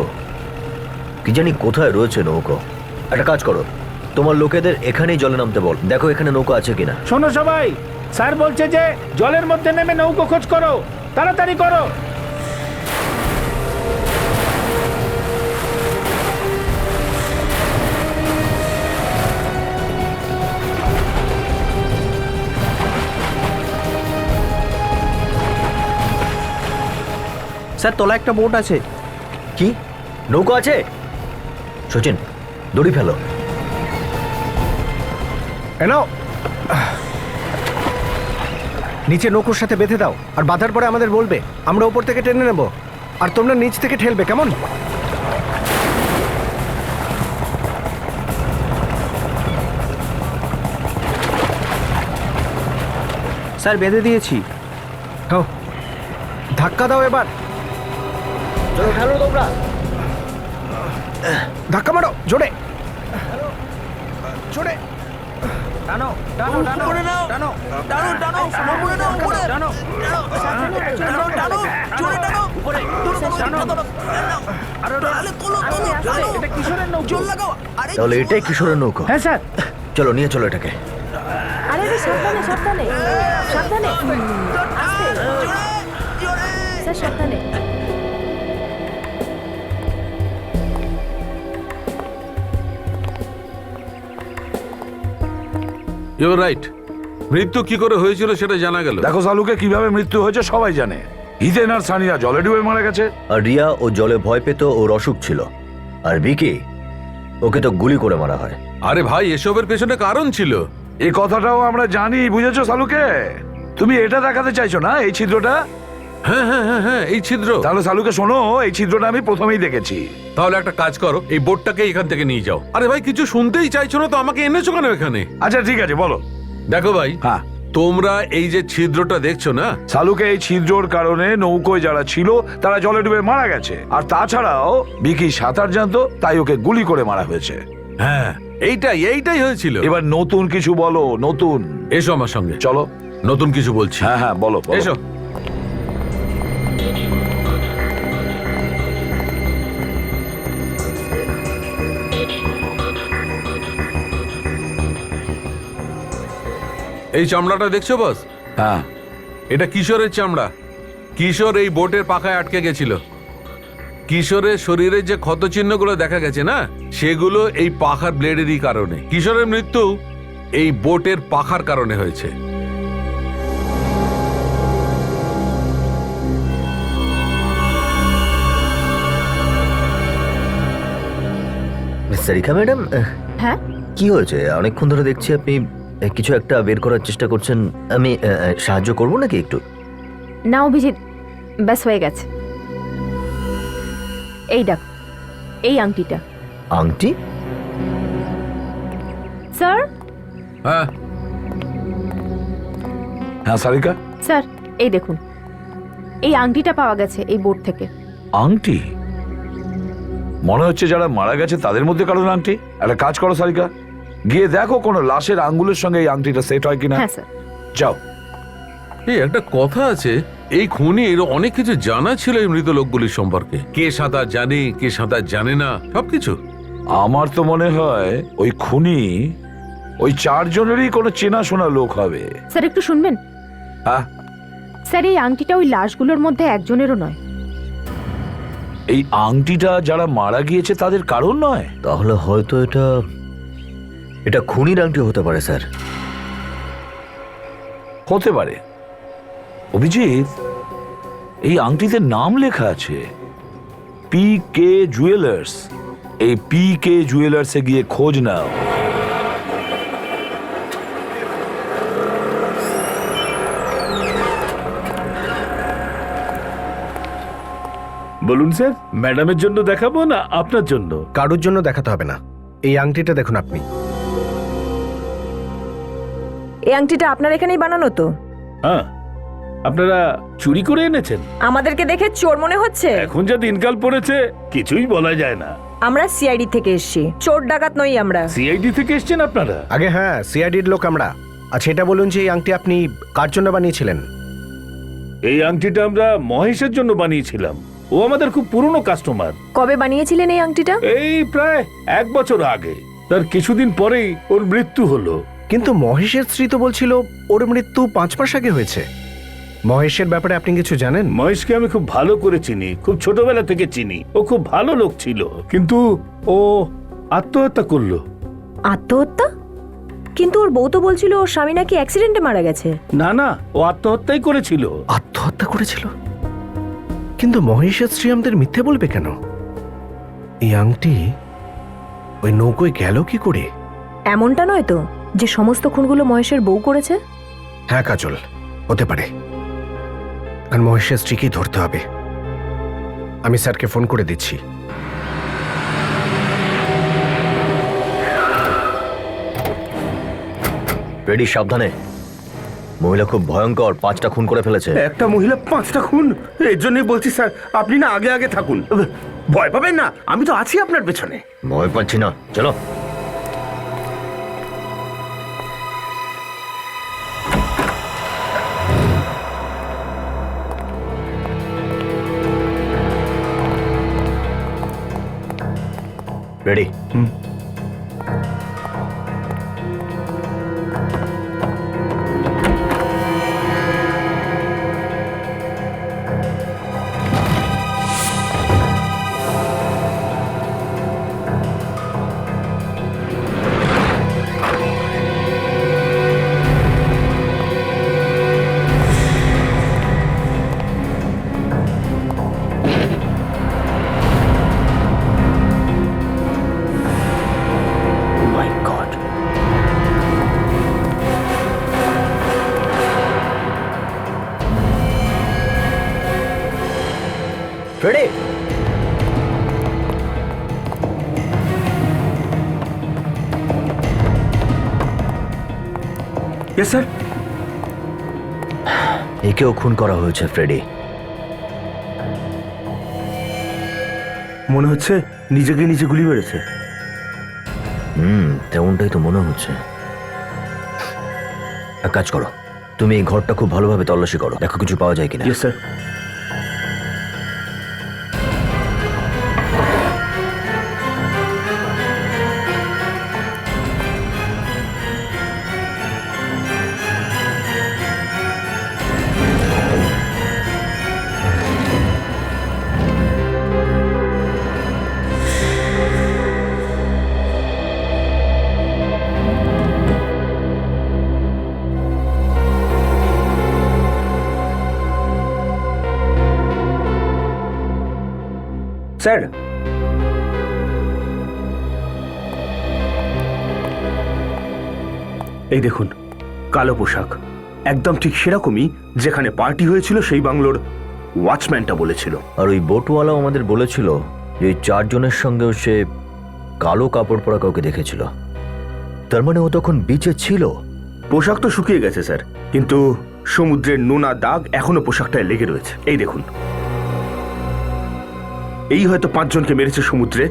কি জানি কোথায় রয়েছে নৌকা। একটা কাজ করো, তোমার লোকেদের এখানেই জলে নামতে বল, দেখো এখানে নৌকা আছে কিনা।
শোনো সবাই, স্যার বলছে যে জলের মধ্যে নেমে নৌকো খোঁজ করো, তাড়াতাড়ি করো।
স্যার তোলা একটা বোট আছে।
কি নৌকা আছে? সচিন, দড়ি ফেলো।
এনাও, নিচে নৌকোর সাথে বেঁধে দাও, আর বাঁধার পরে আমাদের বলবে, আমরা ওপর থেকে টেনে নেব, আর তোমরা নিচ থেকে ঠেলবে, কেমন?
স্যার বেঁধে দিয়েছি।
হ্যাঁ, ধাক্কা দাও এবার।
চলো ঠেলো তোমরা।
ধাক্কা মারো জোরে জোরে।
টানো টানো টানো টানো টানো টানো উপরে নাও, উপরে টানো টানো টানো জোরে টানো উপরে টানো টানো। আরে তোলো তোলো টানো, এটা কিশোরের নৌকা, জল লাগাও। আরে
তাহলে এটাই কিশোরের নৌকা?
হ্যাঁ স্যার।
চলো নিয়ে চলো এটাকে।
আরে আরে সাবধানে সাবধানে সাবধানে, আস্তে স্যার, সাবধানে।
You right. মৃত্যু কি করে হয়েছিল সেটা জানা গেল।
দেখো সালুকে কিভাবে মৃত্যু হয়েছে সবাই জানে। হিতেন আর সানিয়া জলে ডুবে মারা গেছে।
আর রিয়া ও জলে ভয় পেত, ওর অসুখ ছিল। আর ভিকি, ওকে তো গুলি করে মারা হয়।
আরে ভাই, এসবের পেছনে কারণ ছিল।
এই কথাটাও আমরা জানি, বুঝেছো সালুকে? তুমি এটা দেখাতে চাইছো না, এই ছিদ্রটা?
হ্যাঁ হ্যাঁ হ্যাঁ হ্যাঁ, এই ছিদ্র।
তাহলে সালুকে শোনো, এই ছিদ্রটা আমি প্রথমেই দেখেছি।
তাহলে একটা কাজ করো, এই বোটটাকে এখান থেকে নিয়ে যাও। আরে ভাই, কিছু শুনতেই চাইছো না তো আমাকে এনেছো কেন এখানে?
আচ্ছা ঠিক আছে, বলো।
দেখো ভাই,
হ্যাঁ,
তোমরা এই যে ছিদ্রটা দেখছো না,
সালুকে এই ছিদ্রর কারণে নৌকোয় যারা ছিল তারা জলে ডুবে মারা গেছে। আর তাছাড়াও বিকি সাঁতার জানতো, তাই ওকে গুলি করে মারা হয়েছে।
হ্যাঁ এইটাই হয়েছিল।
এবার নতুন কিছু বলো, নতুন।
এসো আমার সঙ্গে,
চলো।
নতুন কিছু বলছি।
হ্যাঁ হ্যাঁ, বলো বলো।
এসো। এই চামড়াটা দেখছো বস?
হ্যাঁ,
এটা কিশোরের চামড়া। কিশোর এই বোটের পাখায় আটকে গেছিল। কিশোরের শরীরে যে ক্ষত চিহ্নগুলো দেখা গেছে না, সেগুলো এই পাখার ব্লেডেরই কারণে। কিশোরের মৃত্যু এই বোটের পাখার কারণে হয়েছে।
সারিকা ম্যাডাম,
হ্যাঁ
কি হয়েছে? অনেকক্ষণ ধরে দেখছি আপনি কিছু একটা বের করার চেষ্টা করছেন। আমি সাহায্য করব নাকি একটু?
না অভিজিৎ, ব্যাস হয়ে গেছে। এই দেখ, এই আংটিটা।
আংটি?
স্যার,
হ্যাঁ
হ্যাঁ সারিকা।
স্যার এই দেখুন, এই আংটিটা পাওয়া গেছে এই বোট থেকে।
আংটি? মনে হচ্ছে যারা মারা গেছে তাদের মধ্যে কারোর আংটি। একটা কাজ করো সারিকা, গিয়ে দেখো কোনো লাশের আঙ্গুলের সঙ্গে এই আংটিটা সেট হয় কিনা।
হ্যাঁ স্যার।
যাও।
এই একটা কথা আছে, এই খুনির অনেক কিছু জানা ছিল এই মৃত লোকগুলির সম্পর্কে। কে সাঁতার জানে, কে সাঁতার জানে না, সবকিছু।
আমার তো মনে হয় ওই খুনি ওই চারজনেরই কোনো চেনাশোনা লোক হবে।
স্যার একটু শুনবেন?
হ্যাঁ,
স্যার এই আংটিটা ওই লাশগুলোর মধ্যে একজনেরও নয়।
এই আংটিটা যারা মারা গিয়েছে তাদের কারণ নয়?
তাহলে হয়তো এটা খুনির আংটি হতে পারে স্যার।
হতে পারে। অভিজিৎ, এই আংটিতে নাম লেখা আছে PK জুয়েলার্স। এই PK জুয়েলার্সে গিয়ে খোঁজ নাও।
বলুন স্যার, ম্যাডামের জন্য দেখাবো না আপনার জন্য?
কারোর জন্য দেখাতে হবে না। এই আংটিটা দেখুন আপনি।
এই আংটিটা আপনার এখানেই বানানো তো?
হ্যাঁ। আপনারা চুরি করে এনেছেন?
আমাদেরকে দেখে চোর মনে হচ্ছে?
এখন যা দিনকাল পড়েছে কিছুই বলা যায় না।
আমরা সিআইডি থেকে এসেছি, চোর ডাকাত নই আমরা।
সিআইডি থেকে এসেছেন আপনারা?
আগে হ্যাঁ, সিআইডির লোক আমরা। আচ্ছা এটা বলুন যে এই আংটি আপনি কার জন্য বানিয়েছিলেন?
এই আংটিটা আমরা মহেশের জন্য বানিয়েছিলাম। ও আমাদের খুব পুরনো কাস্টমার।
কবে বানিয়েছিলেন এই আংটিটা?
এই প্রায় 1 বছর আগে। তার কিছুদিন পরেই ওর মৃত্যু হলো।
কিন্তু মহেশের স্ত্রী তো বলছিল ওর মৃত্যু 5 মাস আগে হয়েছে। মহেশের ব্যাপারে আপনি কিছু জানেন?
মহেশকে আমি খুব ভালো করে চিনি, খুব ছোটবেলা থেকে চিনি। ও খুব ভালো লোক ছিল, কিন্তু ও আত্মহত্যা করলো।
আত্মহত্যা? কিন্তু ওর বউ তো বলছিল ওর স্বামী নাকি অ্যাক্সিডেন্টে মারা গেছে।
না না, ও আত্মহত্যাই করেছিল।
আত্মহত্যা করেছিল? কিন্তু মহেশের স্ত্রী আমাদের মিথ্যে বলবে কেন? এই আংটি ওই নৌকোয় গেল কি করে?
এমনটা নয় তো যে সমস্ত খুনগুলো মহেশের বউ করেছে?
হ্যাঁ কাজল, হতে পারে। আর মহেশের স্ত্রীকেই ধরতে হবে। আমি স্যারকে ফোন করে দিচ্ছি।
রেডি, সাবধানে। মহিলা খুব ভয়ঙ্কর, 5টা খুন করে ফেলেছে।
একটা মহিলা 5টা খুন? এর জন্যই বলছি স্যার, আপনি না আগে আগে থাকুন। ভয় পাবেন না, আমি তো আছি আপনার পেছনে।
ভয় পাচ্ছি না, চলো। রেডি? রেডি?
Yes sir.
একেও খুন করা হয়েছে ফ্রেডি।
মনে হচ্ছে নিজেকে নিজে গুলি মেরেছে।
তেমনটাই তো মনে হচ্ছে। এক কাজ করো, তুমি এই ঘরটা খুব ভালোভাবে তল্লাশি করো, দেখো কিছু পাওয়া যায় কিনা।
Yes sir. স্যার, এই দেখুন কালো পোশাক, একদম ঠিক সেরকমই যেখানে পার্টি হয়েছিল সেই বাংলোর ওয়াচম্যানটা বলেছিল।
আর ওই বোটওয়ালাও আমাদের বলেছিল যে এই 4 জনের সঙ্গেও সে কালো কাপড় পরা কাউকে দেখেছিল। তার মানে ও তখন বিচে ছিল।
পোশাক তো শুকিয়ে গেছে স্যার, কিন্তু সমুদ্রের নোনা দাগ এখনো পোশাকটায় লেগে রয়েছে। এই দেখুন, এই হয়তো 5 জনকে মেরেছে সমুদ্রে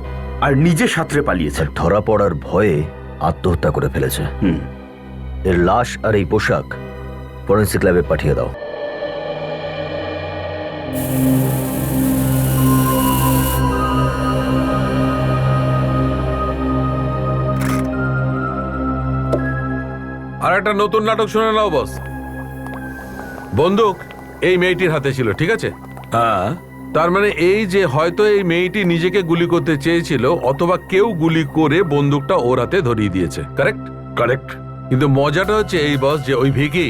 আর নিজে সাঁতরে পালিয়েছে।
আর ধরা পড়ার ভয়ে আত্মহত্যা করে ফেলেছে। এর লাশ আর এই পোশাক ফরেন্সিক ল্যাবে পাঠিয়ে দাও।
আর একটা নতুন নাটক শুনে নাও বস। বন্দুক এই মেয়েটির হাতে ছিল, ঠিক আছে?
হ্যাঁ,
তার মানে এই যে হয়তো এই মেয়েটি নিজেকে গুলি করতে চেয়েছিল, অথবা কেউ গুলি করে বন্দুকটা ওর হাতে ধরিয়ে দিয়েছে। কারেক্ট?
কারেক্ট।
কিন্তু মজাটা হচ্ছে এই বস, যে ওই ভিকি,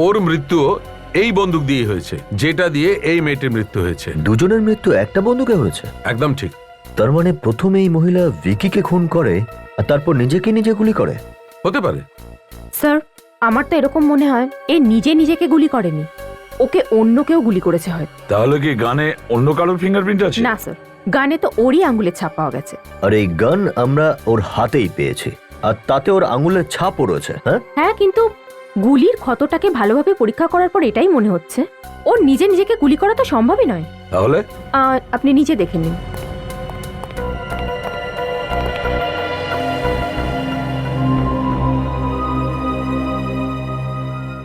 ওর মৃত্যু এই বন্দুক দিয়ে হয়েছে, যেটা দিয়ে এই মেয়েটির মৃত্যু হয়েছে।
দুজনের মৃত্যু একটা বন্দুকে হয়েছে।
একদম ঠিক।
তার মানে প্রথমে এই মহিলা ভিকিকে খুন করে আর তারপর নিজেকে নিজে গুলি করে।
হতে পারে।
স্যার, আমার তো এরকম মনে হয় এ নিজে নিজেকে গুলি করেনি, ওকে অন্য কেউ গুলি করেছে হয়।
তাহলে কি গানে অন্য কারোর ফিঙ্গারপ্রিন্ট আছে?
না স্যার, গানে তো ওরই আঙ্গুলের ছাপ পাওয়া গেছে।
আর এই গান আমরা ওর হাতেই পেয়েছি, আর তাতে ওর আঙুলের ছাপও রয়েছে।
হ্যাঁ, কিন্তু গুলির ক্ষতটাকে ভালোভাবে পরীক্ষা করার পর এটাই মনে হচ্ছে ওর নিজে নিজেকে গুলি করা তো সম্ভবই নয়।
তাহলে
আপনি নিজে দেখে নিন।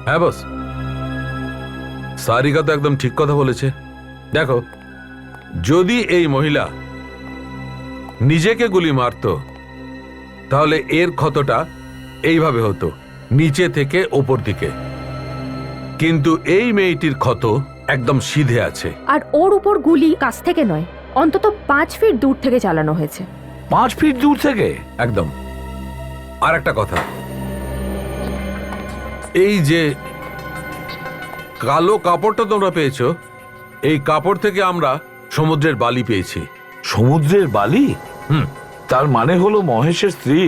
হ্যাঁ বস, সারিকা তো একদম ঠিক কথা বলেছে। দেখো, যদি এই মহিলা নিজেকে গুলি মারত তাহলে এর ক্ষতটা এইভাবে হতো, নিচে থেকে ওপর দিকে। কিন্তু এই মেয়েটির ক্ষত একদম সিধে আছে।
আর ওর উপর গুলি কাছ থেকে নয়, অন্তত 5 ফিট দূর থেকে চালানো হয়েছে।
5 ফিট দূর থেকে?
একদম। আর একটা কথা, এই যে কালো কাপড়টা তোমরা পেয়েছো, এই কাপড় থেকে আমরা সমুদ্রের বালি পেয়েছি।
সমুদ্রের বালি? তার মানে হলো মহেশের স্ত্রী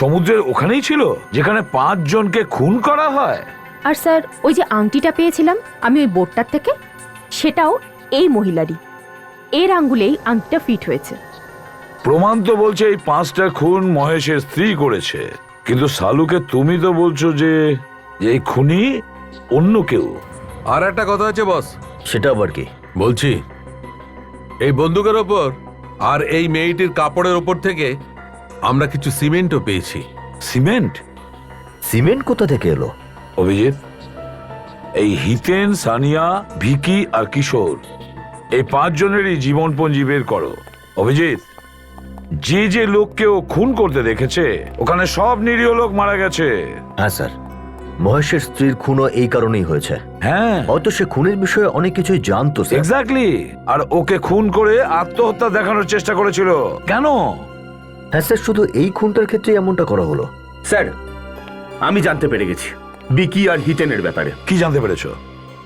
সমুদ্রের ওখানেই ছিল যেখানে 5 জনকে খুন করা হয়।
আর স্যার, ওই যে আংটিটা পেয়েছিলাম আমি ওই বোটটার থেকে, সেটাও এই মহিলারই। এর আঙ্গুলেই আংটিটা ফিট হয়েছে।
প্রমাণ তো বলছে এই 5টা খুন মহেশের স্ত্রী করেছে, কিন্তু সালুকে তুমি তো বলছো যে এই খুনি অন্য কেউ।
আর একটা কথা আছে বস।
সেটা আবার কি?
বলছি, এই বন্দুকের ওপর আর এই মেয়েটির কাপড়ের ওপর থেকে আমরা কিছু সিমেন্টও পেয়েছি।
সিমেন্ট?
সিমেন্ট কোথা থেকে এলো?
অভিজিৎ, এই হিতেন, সানিয়া, ভিকি আর কিশোর, এই 5 জনেরই জীবনপঞ্জি বের করো। অভিজিৎ, যে যে লোককে ও খুন করতে দেখেছে ওখানে সব নিরীহ লোক মারা গেছে।
হ্যাঁ স্যার, মহেশের স্ত্রীর খুনও এই কারণেই হয়েছে।
হ্যাঁ,
হয়তো সে খুনের বিষয়ে অনেক কিছুই জানতো স্যার।
এক্স্যাক্টলি। আর ওকে খুন করে আত্মহত্যা দেখানোর চেষ্টা করেছিল। কেন?
হ্যাঁ স্যার, শুধু এই খুনটার ক্ষেত্রে এমনটা করা হলো।
স্যার, আমি জানতে পেরে গেছি বিকি আর হিতেনের ব্যাপারে।
কি জানতে পেরেছো?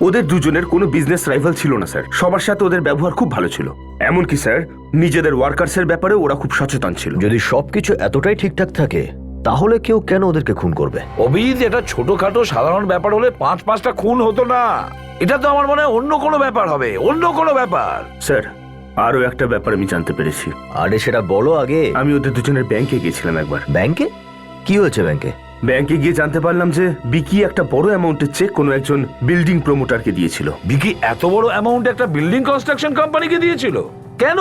ওদের দুজনের কোনো বিজনেস রাইভাল ছিল না স্যার। সবার সাথে ওদের ব্যবহার খুব ভালো ছিল। এমনকি স্যার, নিজেদের ওয়ার্কার্সের ব্যাপারে ওরা খুব সচেতন ছিল।
যদি সবকিছু এতটাই ঠিকঠাক থাকে তাহলে কেউ কেন ওদেরকে খুন করবে?
অভিজিৎ, এটা ছোটখাটো সাধারণ ব্যাপার হলে 5-5টা খুন হতো না। এটা তো আমার মনে হয় অন্য কোনো ব্যাপার হবে, অন্য কোনো ব্যাপার।
স্যার, আরো একটা ব্যাপার আমি জানতে পেরেছি।
আরে সেটা বলো আগে।
আমি ওদের দুজনের ব্যাংকে গিয়েছিলাম একবার।
ব্যাংকে? কি হয়েছে ব্যাংকে?
ব্যাংকে গিয়ে জানতে পারলাম যে বিকি একটা বড় অ্যামাউন্টের চেক কোনো একজন বিল্ডিং প্রমোটারকে দিয়েছিল।
বিকি এত বড় অ্যামাউন্ট একটা বিল্ডিং কনস্ট্রাকশন কোম্পানিকে দিয়েছিল কেন?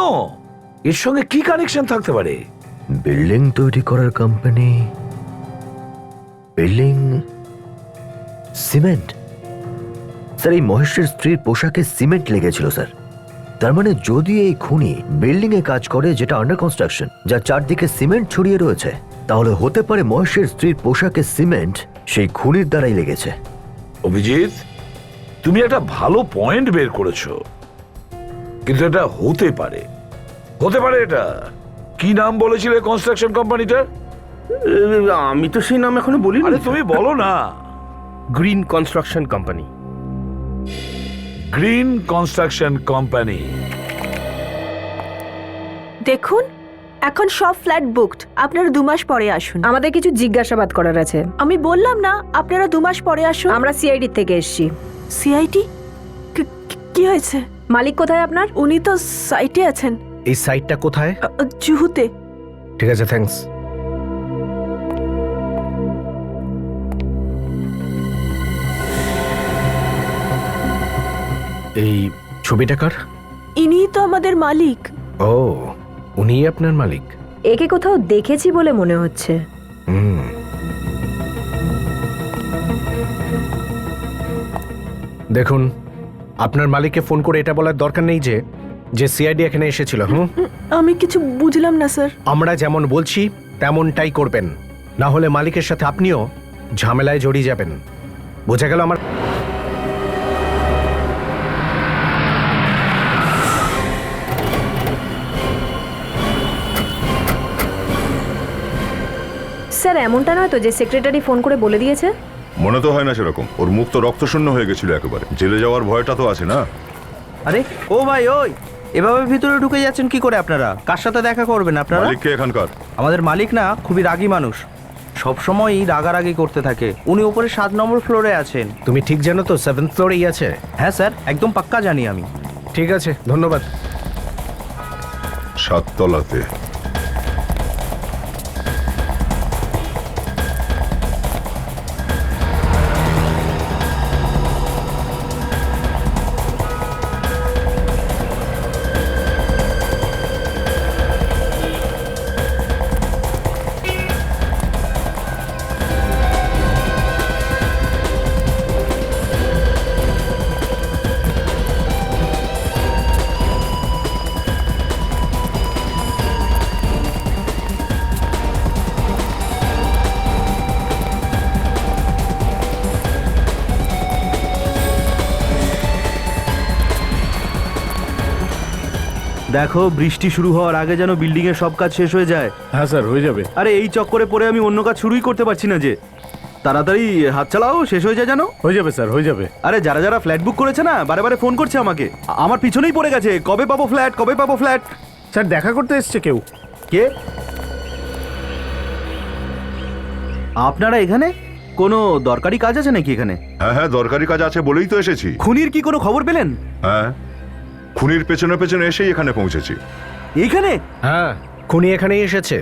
এর সঙ্গে কি কানেকশন থাকতে পারে?
বিল্ডিং তৈরি করার কোম্পানি, বিল্ডিং, সিমেন্ট। স্যার, এই মহেশের স্ত্রীর পোশাকে সিমেন্ট লেগেছিল স্যার। তার মানে যদি এই খুনি বিল্ডিং এ কাজ করে যেটা আন্ডার কনস্ট্রাকশন, যার চারদিকে সিমেন্ট ছড়িয়ে রয়েছে, তাহলে হতে পারে মহেশের স্ত্রীর পোশাকে সিমেন্ট সেই খুনির দ্বারাই লেগেছে।
অভিজিৎ, তুমি একটা ভালো পয়েন্ট বের করেছো, কিন্তু এটা হতে পারে, হতে পারে। এটা কি নাম বলেছিলে কনস্ট্রাকশন কোম্পানিটার?
আমি তো সেই নাম এখনো বলিনি।
আরে তুমি বলো না।
Green construction company.
Green construction company.
দেখুন, এখন সব ফ্ল্যাট বুকড। আপনারা 2 মাস পরে আসুন।
আমাদের কিছু জিজ্ঞাসাবাদ করার আছে।
আমি বললাম না আপনারা 2 মাস পরে আসুন।
আমরা সিআইডি থেকে এসেছি।
সিআইটি? কি হয়েছে?
মালিক কোথায় আপনার?
উনি তো সাইটে আছেন।
এই সাইটটা কোথায়?
জুহুতে।
ঠিক আছে, থ্যাঙ্কস। এই ছবিটা কার?
ইনি তো আমাদের মালিক।
ও, উনিই আপনার মালিক?
একে কোথাও দেখেছি বলে মনে হচ্ছে।
হুম। দেখুন, আপনার মালিককে ফোন করে এটা বলার দরকার নেই যে সিআইডি এখানে এসেছিল।
আমি কিছু বুঝলাম না স্যার।
আমরা যেমন বলছি তেমনটাই করবেন, না হলে মালিকের সাথে আপনিও ঝামেলায় জড়িয়ে যাবেন। বোঝা গেল আমার?
স্যার, এমনটা নয় তো যে সেক্রেটারি ফোন করে বলে দিয়েছে?
মনে তো হয় না সেরকম। ওর মুখ তো রক্তশূন্য হয়ে গেছিল একেবারে। জেলে যাওয়ার ভয়টা তো আছে না?
আরে ও ভাই, ওই এভাবে ভিতরে ঢুকে যাচ্ছেন কি করে আপনারা? কার সাথে দেখা করবেন আপনারা?
মালিককে এখানকার?
আমাদের মালিক না খুবই রাগী মানুষ, সবসময়ই রাগারাগি করতে থাকে। উনি উপরে 7 নম্বর ফ্লোরে আছেন।
তুমি ঠিক জানো তো 7th ফ্লোরেই আছে?
হ্যাঁ স্যার, একদম পাক্কা জানি আমি।
ঠিক আছে, ধন্যবাদ।
7 তলাতে।
দেখো, বৃষ্টি শুরু হওয়ার আগে যেন বিল্ডিং এর সব কাজ শেষ হয়ে যায়।
হ্যাঁ স্যার, হয়ে যাবে।
আরে এই চক্করে পড়ে আমি অন্য কাজ শুরুই করতে পারছি না। যে তাড়াতাড়ি হাত চালাও, শেষ হয়ে যায় জানো।
হয়ে যাবে স্যার, হয়ে যাবে।
আরে যারা যারা ফ্ল্যাট বুক করেছে না, বারে বারে ফোন করছে আমাকে। আমার পিছনেই পড়ে গেছে, কবে পাবো ফ্ল্যাট, কবে পাবো ফ্ল্যাট।
স্যার, দেখা করতে এসছে কেউ।
কে? আপনারা এখানে কোনো দরকারি কাজ আছে নাকি এখানে?
হ্যাঁ হ্যাঁ, দরকারি কাজ আছে বলেই তো এসেছি।
খুনির কি কোনো খবর পেলেন?
হ্যাঁ, খুনির পেছনে পেছনে এসেই এখানে পৌঁছেছি।
এইখানে?
হ্যাঁ, খুনি এখানেই এসেছে,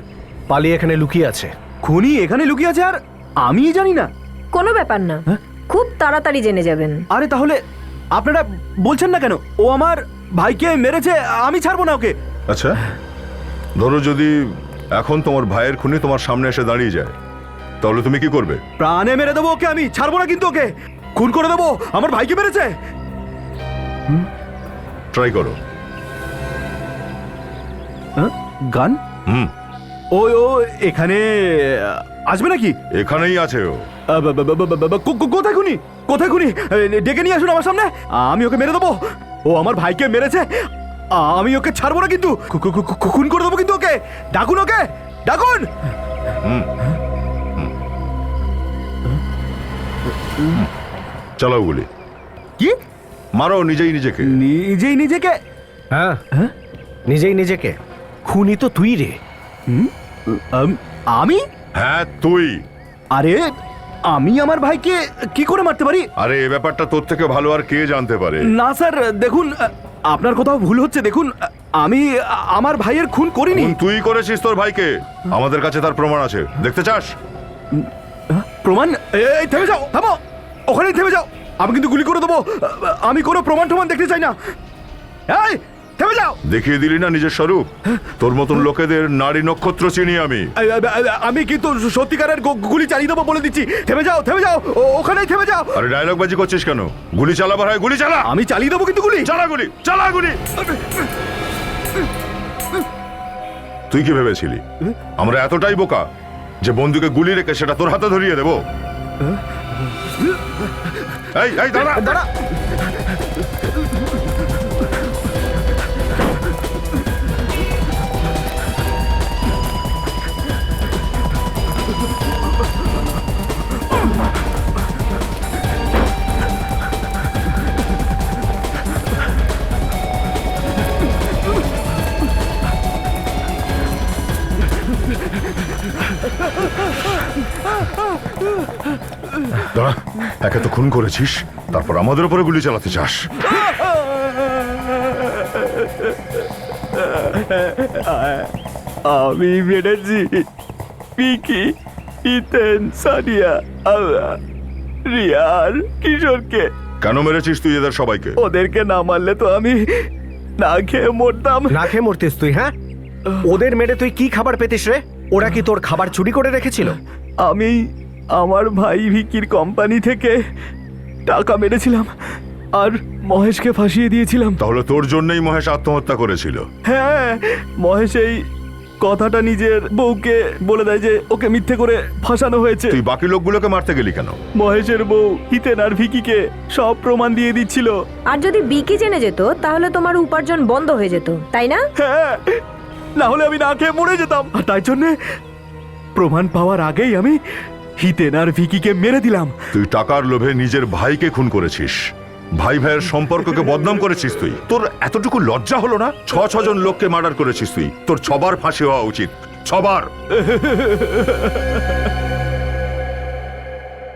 পালিয়ে এখানে লুকিয়ে আছে।
খুনি এখানে লুকিয়ে আছে আর আমি জানি না?
কোনো ব্যাপার না, খুব তাড়াতাড়ি জেনে যাবেন।
আরে তাহলে আপনারা বলছেন না কেন? ও আমার ভাইকে মেরেছে, আমি ছাড়বো না ওকে।
আচ্ছা, ধরো যদি এখন তোমার ভাইয়ের খুনি তোমার সামনে এসে দাঁড়িয়ে যায়, তাহলে তুমি কি করবে?
প্রাণে মেরে দেবো ওকে, আমি ছাড়বো না কিন্তু ওকে। খুন করে দেবো, আমার ভাইকে মেরেছে।
ট্রাই করো।
গান?
হুম।
ও এখানে আসবে নাকি?
এখানেই আছে ও।
কোথায় খুনি? কোথায় খুনি? ডেকে নিয়ে আসুন আমার সামনে, আমি ওকে মেরে দেবো। ও আমার ভাইকে মেরেছে, আমি ওকে ছাড়বো না কিন্তু। খুন করে দেবো কিন্তু ওকে। ডাকুন ওকে, ডাকুন।
চালাও গুলি।
কি?
মারো নিজেই নিজেকে।
নিজেই নিজেকে?
হ্যাঁ, নিজেই নিজেকে। খুনি তো তুই রে।
আমি?
হ্যাঁ তুই।
আরে আমি আমার ভাইকে কি করে মারতে পারি?
আরে এ ব্যাপারটা তোর থেকে ভালো আর কে জানতে পারে?
না স্যার, দেখুন আপনার কোথাও ভুল হচ্ছে। দেখুন, আমি আমার ভাইয়ের খুন করিনি।
তুই করেছিস তোর ভাইকে। আমাদের কাছে তার প্রমাণ আছে, দেখতে চাস?
প্রমাণ? এই থেমে যাও, থামো, ওখানেই থেমে যাও। আমি কিন্তু গুলি করে দেবো। আমি কোনো প্রমাণ টমান দেখতে চাই না। এই থেমে যাও।
দেখিয়ে দিলি না নিজের স্বরূপ? তোর মতন লোকেদের নারী নক্ষত্র চিনি আমি।
আমি কিন্তু সত্যিকারের গুলি চালিয়ে দেবো বলে দিচ্ছি। থেমে যাও, থেমে যাও, ওখানেই থেমে যাও।
আরে ডায়লগ বাজি করছিস কেন? গুলি চালাবার হয় গুলি চালা।
আমি চালিয়ে দেবো কিন্তু গুলি।
চালা গুলি, চালা গুলি। তুই কি ভেবেছিলি আমরা এতটাই বোকা যে বন্ধুকে গুলি রেখে সেটা তোর হাতে ধরিয়ে দেবো? এই এই দাঁড়া দাঁড়া। দাঁড়া, একে তো খুন করেছিস, তারপর আমাদের উপরে গুলি চালাতে চাস?
আমি মেরেছি পিকি, ইতেন, সানিয়া, রিয়া আর কিশোরকে।
কেন মেরেছিস তুই এদের সবাইকে?
ওদেরকে না মারলে তো আমি না খেয়ে মরতাম।
না খেয়ে মরতিস তুই? হ্যাঁ, ওদের মেরে তুই কি খাবার পেতিস রে? ওরা কি তোর খাবার চুরি করে রেখেছিল?
আমি আমার ভাই ভিকির কোম্পানি থেকে টাকা মেরেছিলাম আর মহেশকে ফাঁসিয়ে দিয়েছিলাম।
তাহলে তোর জন্যই মহেশ আত্মহত্যা করেছিল?
হ্যাঁ, মহেশ এই কথাটা নিজের বউকে বলে দেয় যে ওকে মিথ্যে করে ফাঁসানো হয়েছে।
তুই বাকি লোকগুলোকে মারতে গেলি কেন?
মহেশের বউ হিতেন আর ভিকিকে সব প্রমাণ দিয়ে দিচ্ছিল।
আর যদি বিকি জেনে যেত তাহলে তোমার উপার্জন বন্ধ হয়ে যেত, তাই না?
হ্যাঁ, না হলে আমি না খেয়ে মরে যেতাম। আর তাই জন্যে প্রমাণ পাওয়ার আগেই আমি হিতেন আর ভিকিকে মেরে দিলাম।
তুই টাকার লোভে নিজের ভাইকে খুন করেছিস, ভাই ভাইয়ের সম্পর্ককে বদনাম করেছিস তুই। তোর এতটুকু লজ্জা হলো না? 6 জন লোককে মার্ডার করেছিস তুই। তোর 6বার ফাঁসি হওয়া উচিত, 6বার।